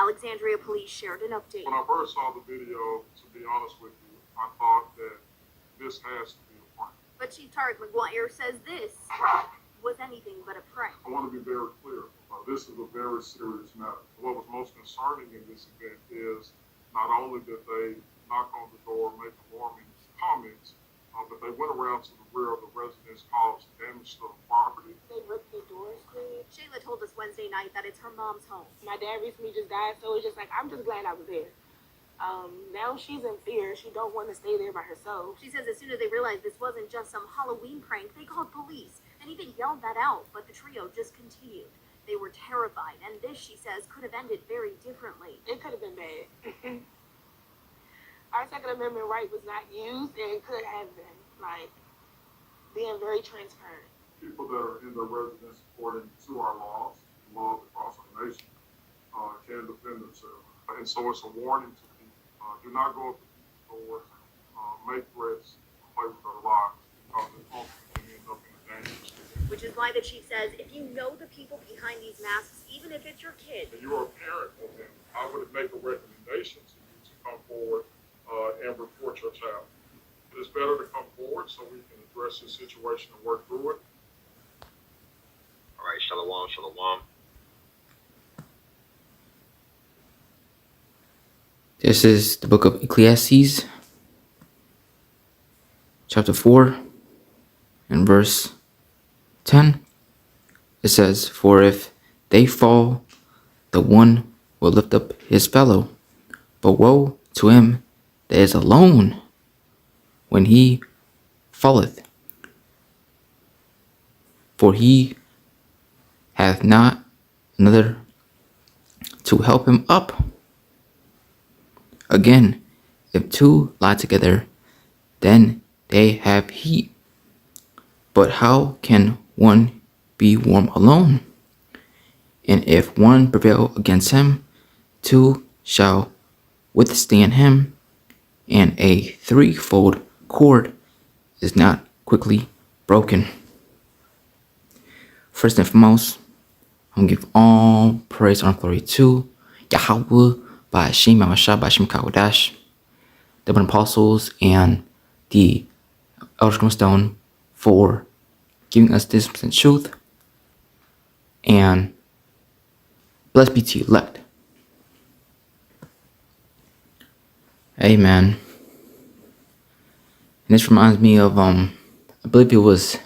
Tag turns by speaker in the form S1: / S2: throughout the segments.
S1: Alexandria police shared an update.
S2: When I first saw the video, to be honest with you, I thought that this has to be a prank.
S1: But Chief Tarek McGuire says this was anything but a prank.
S2: I want to be very clear. This is a very serious matter. What was most concerning in this event is not only did they knock on the door, make alarming comments, but they went around to the rear of the residence, caused damage to the property.
S3: They ripped the doors clean.
S1: Shayla told us Wednesday night that it's her mom's home.
S3: My dad recently just died, so it's just like, I'm just glad I was there. Now she's in fear. She don't want to stay there by herself.
S1: She says as soon as they realized this wasn't just some Halloween prank, they called police and even yelled that out, but the trio just continued. They were terrified, and this, she says, could have ended very differently.
S3: It could have been bad. Our Second Amendment right was not used, and it could have been, like, being very transparent.
S2: People that are in their residence according to our laws across our nation, can defend themselves. And so it's a warning to people. Do not go up to people's doors, make threats, play with their lives, because it ultimately ends up in a dangerous situation.
S1: Which is why the chief says, if you know the people behind these masks, even if it's your kid,
S2: and you're a parent of them, I would make a recommendation to you to come forward and report your child. It's better to come forward so we can address this situation and work through it.
S4: All right, shalom, shalom.
S5: This is the book of Ecclesiastes, chapter 4, and verse 10. It says, "For if they fall, the one will lift up his fellow. But woe to him that is alone when he falleth. For he hath not another to help him up. Again, if two lie together, then they have heat. But how can one be warm alone? And if one prevail against him, two shall withstand him. And a threefold cord is not quickly broken." First and foremost, I'm going to give all praise and glory to Yahweh by Hashem Yahweh by Hashem Kawadash, the apostles and the Elder Stone for giving us this truth. And blessed be to you, elect. Amen. And this reminds me of I believe it was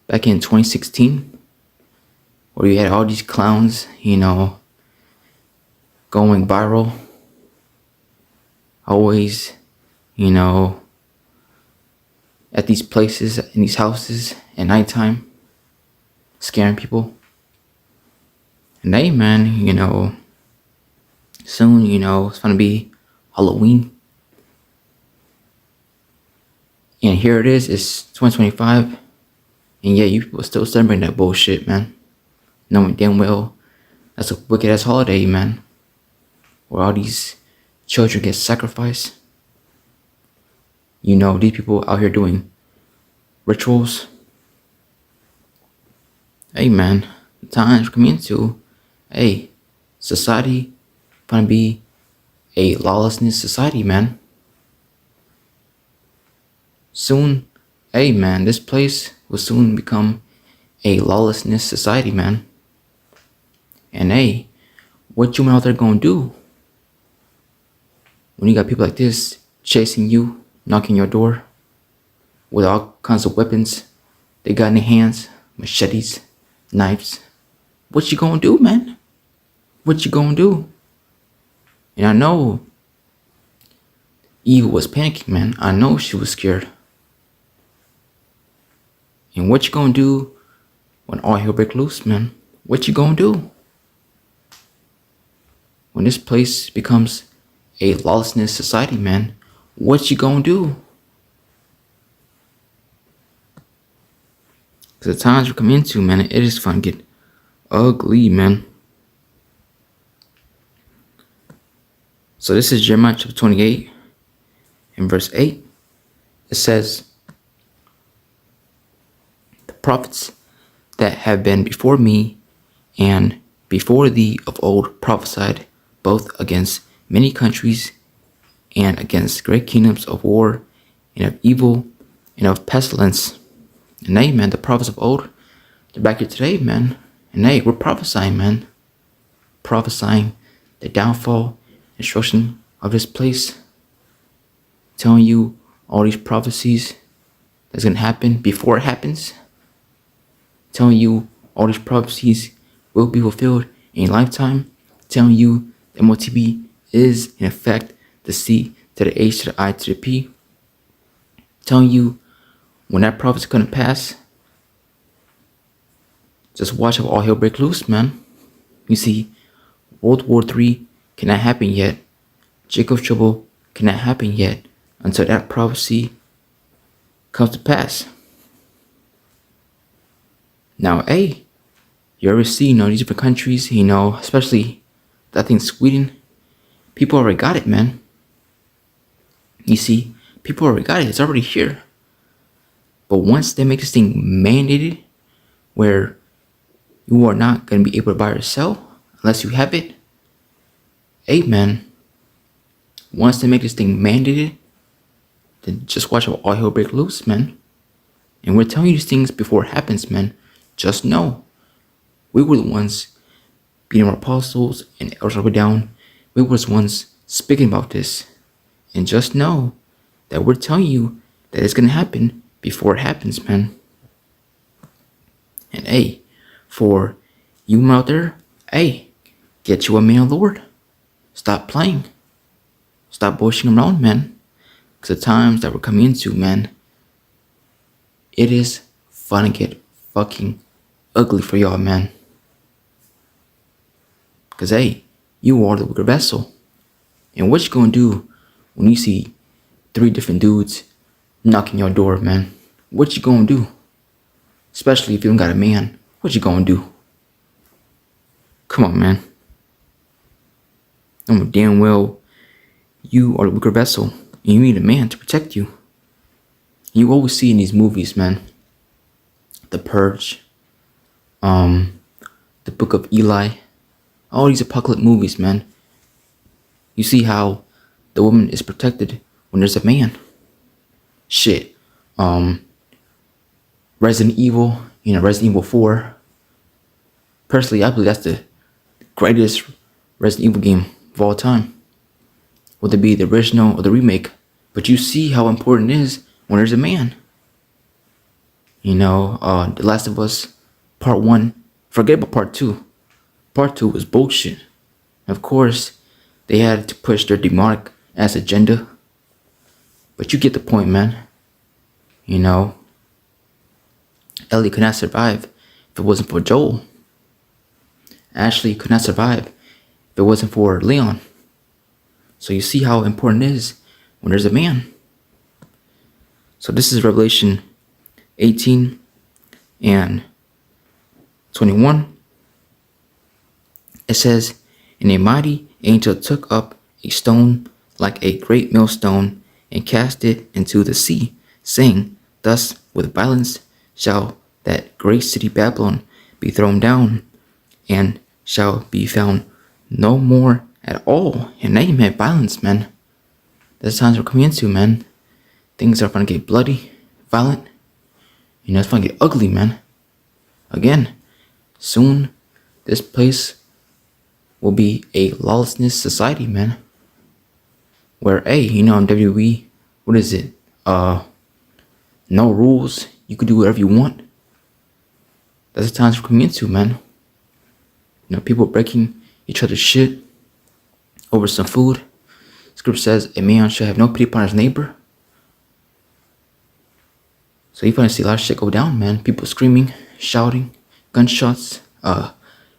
S5: back in 2016 where you had all these clowns, going viral. Always, at these places, in these houses at nighttime, scaring people. And hey, man, soon, it's gonna be Halloween. And here it is, it's 2025. And yeah, you people are still celebrating that bullshit, man. Knowing damn well that's a wicked ass holiday, man. Where all these children get sacrificed. These people out here doing rituals. Hey, man, the times we're coming into, society gonna be a lawlessness society, man. Soon, man, this place will soon become a lawlessness society, man. And what you out there gonna do when you got people like this chasing you, knocking your door with all kinds of weapons they got in their hands, machetes, knives? What you gonna do, man? What you gonna do? And I know Eve was panicking, man. I know she was scared. And what you gonna do when all hell break loose, man? What you gonna do when this place becomes a lawlessness society, man? What you gonna do? Because the times we come into, man, it is fun to get ugly, man. So this is Jeremiah chapter 28 and verse 8. It says, "The prophets that have been before me and before thee of old prophesied both against many countries and against great kingdoms of war and of evil and of pestilence. And hey, man, the prophets of old, they're back here today, man. And hey, we're prophesying, man. Prophesying the downfall, destruction of this place. Telling you all these prophecies that's gonna happen before it happens. Telling you all these prophecies will be fulfilled in your lifetime. Telling you that MOTB is, in effect, the C to the H to the I to the P. Telling you when that prophecy gonna pass, just watch how all hell break loose, man. You see, World War III cannot happen yet. Jacob's trouble cannot happen yet until that prophecy comes to pass. Now, hey, you ever see, these different countries, especially, I think Sweden, people already got it, man. You see, people already got it. It's already here. But once they make this thing mandated, where you are not going to be able to buy or sell unless you have it, hey, man, once they make this thing mandated, then just watch how all hell break loose, man. And we're telling you these things before it happens, man. Just know, we were the ones beating our apostles and elders all the way down. We were the ones speaking about this. And just know that we're telling you that it's going to happen before it happens, man. And hey, for you out there, hey, get you a man of the Lord. Stop playing. Stop bullshitting around, man. Because the times that we're coming into, man, it is fun to get fucking ugly for y'all, man. Because, hey, you are the weaker vessel. And what you gonna do when you see 3 different dudes knocking your door, man? What you gonna do? Especially if you don't got a man. What you gonna do? Come on, man. I know damn well you are the weaker vessel. And you need a man to protect you. You always see in these movies, man. The Purge. The Book of Eli. All these apocalyptic movies, man. You see how the woman is protected when there's a man. Shit. Resident Evil, Resident Evil 4. Personally, I believe that's the greatest Resident Evil game of all time. Whether it be the original or the remake. But you see how important it is when there's a man. The Last of Us Part 1. Forget about Part 2. Part 2 was bullshit. Of course, they had to push their demonic ass agenda. But you get the point, man. Ellie could not survive if it wasn't for Joel. Ashley could not survive if it wasn't for Leon. So you see how important it is when there's a man. So this is Revelation 18 and 21. It says, "And a mighty angel took up a stone like a great millstone and cast it into the sea, saying, Thus with violence shall that great city Babylon be thrown down, and shall be found no more at all." And they meant violence, man. That's the times we're coming into, man. Things are gonna get bloody, violent. It's gonna get ugly, man. Again, soon this place will be a lawlessness society, man. Where, hey, in WWE, what is it? No rules. You can do whatever you want. That's the times we're coming into, man. People breaking each other's shit over some food. Scripture says a man should have no pity upon his neighbor. So you're gonna see a lot of shit go down, man. People screaming, shouting, gunshots,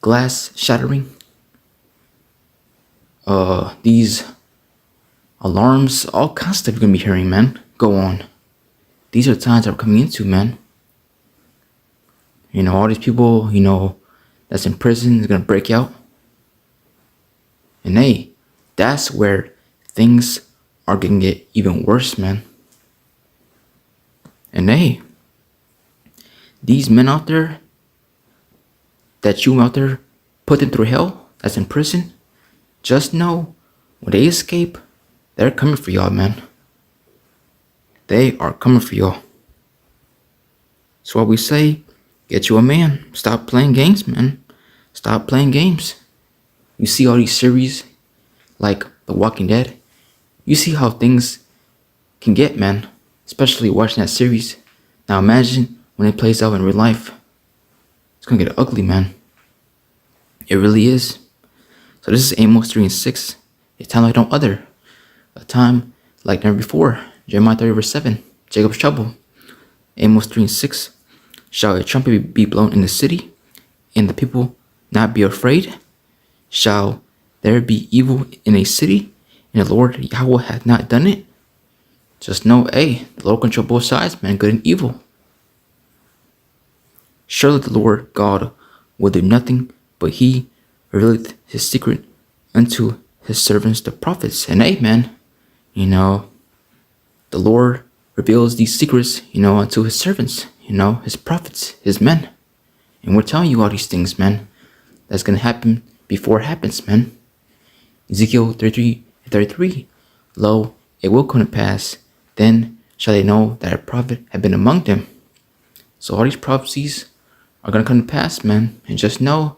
S5: glass shattering. These alarms, all kinds of stuff you're gonna be hearing, man. Go on. These are the times that we're coming into, man. All these people, that's in prison is gonna break out. And hey, that's where things are gonna get even worse, man. And hey, these men out there, that you out there put them through hell, that's in prison, just know when they escape, they're coming for y'all, man. They are coming for y'all. That's why we say, get you a man. Stop playing games, man. Stop playing games. You see all these series like The Walking Dead. You see how things can get, man. Especially watching that series. Now imagine when it plays out in real life. It's gonna get ugly, man. It really is. So this is Amos 3 and 6. A time like no other. A time like never before. Jeremiah 30 verse 7. Jacob's trouble. Amos 3 and 6. Shall a trumpet be blown in the city, and the people not be afraid? Shall there be evil in a city, and the Lord Yahweh hath not done it? Just know, hey, the Lord control both sides, man, good and evil. Surely the Lord God will do nothing, but he revealeth his secret unto his servants the prophets. And amen. The Lord reveals these secrets, unto his servants, his prophets, his men. And we're telling you all these things, man. That's gonna happen before it happens, man. Ezekiel 33. Lo, it will come to pass, then shall they know that a prophet had been among them. So all these prophecies are gonna come to pass, man. And just know,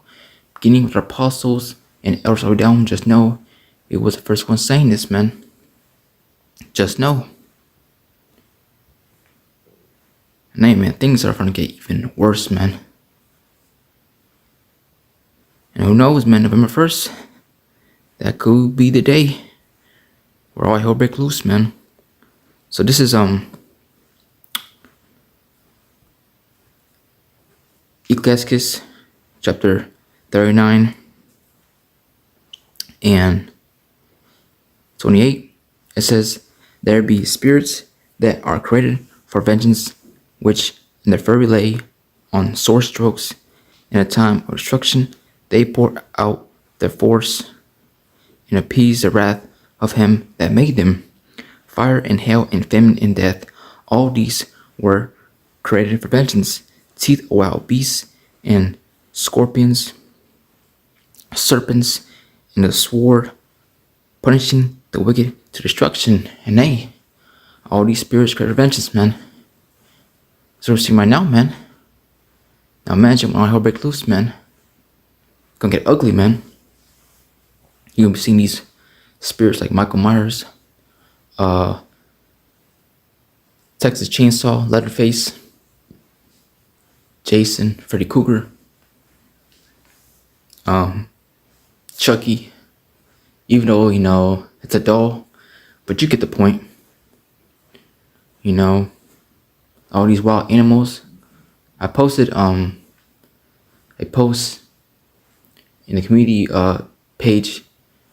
S5: beginning with our apostles and elders all down, just know it was the first one saying this, man. Just know. And hey, man, things are gonna get even worse, man. And who knows, man, November 1st, that could be the day where all hell break loose, man. So this is Ecclesiastes chapter 39 and 28. It says, there be spirits that are created for vengeance, which in their fury lay on sore strokes. In a time of destruction they pour out their force and appease the wrath of him that made them. Fire and hail and famine and death, all these were created for vengeance. Teeth of wild beasts and scorpions, serpents, and the sword, punishing the wicked to destruction. And nay, all these spirits create vengeance, man. So we're seeing right now, man. Now imagine when all hell break loose, man. It's gonna get ugly, man. You're gonna be seeing these spirits like Michael Myers, Texas Chainsaw, Leatherface, Jason, Freddy Krueger, Chucky. Even though, it's a doll, but you get the point. All these wild animals. I posted a post in the community page.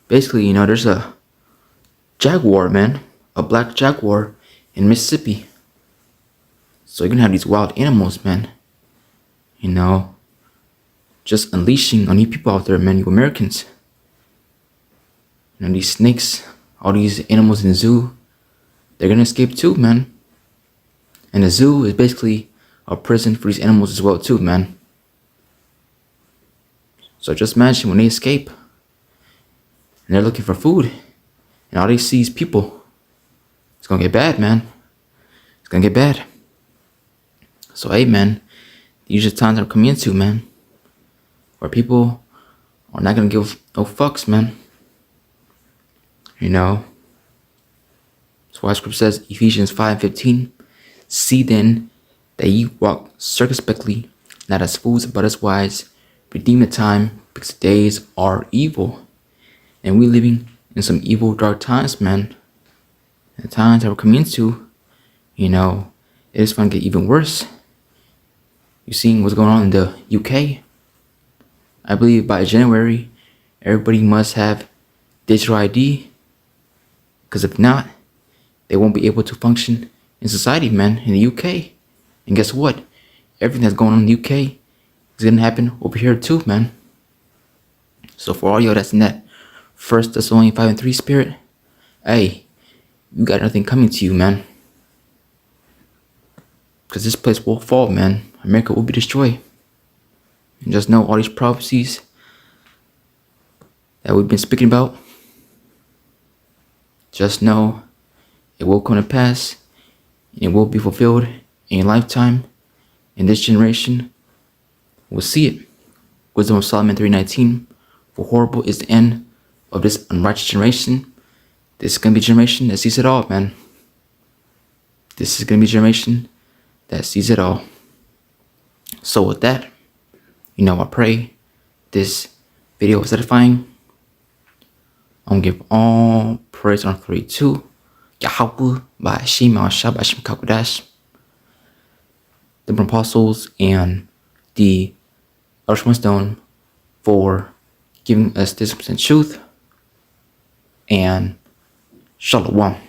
S5: Basically, there's a jaguar, man, a black jaguar in Mississippi. So you're gonna have these wild animals, man. Just unleashing on you people out there, man, you Americans. These snakes, all these animals in the zoo, they're gonna escape too, man. And the zoo is basically a prison for these animals as well too, man. So just imagine when they escape and they're looking for food and all they see is people. It's gonna get bad, man. It's gonna get bad. So hey, man, these are the times that we're coming into, man, where people are not gonna give no fucks, man. That's why scripture says, Ephesians 5:15, see then that ye walk circumspectly, not as fools but as wise, redeem the time, because the days are evil. And we're living in some evil, dark times, man. The times that we're coming into, it is going to get even worse. You're seeing what's going on in the UK. I believe by January, everybody must have digital ID. Because if not, they won't be able to function in society, man, in the UK. And guess what? Everything that's going on in the UK is going to happen over here too, man. So for all y'all that's in that 1 Thessalonians 5:3 spirit, hey, you got nothing coming to you, man. Because this place will fall, man. America will be destroyed. And just know all these prophecies that we've been speaking about, just know it will come to pass and it will be fulfilled in your lifetime. And this generation will see it. Wisdom of Solomon 3:19. For horrible is the end of this unrighteous generation. This is going to be a generation that sees it all, man. This is going to be a generation that sees it all. So with that, I pray this video was edifying. I'm going to give all praise on 3, 2. Yahweh, Ba'ashim, Al-Shah, Ba'ashim, Kakodash. The apostles and the Elders Stone for giving us this percent truth. And Shalom.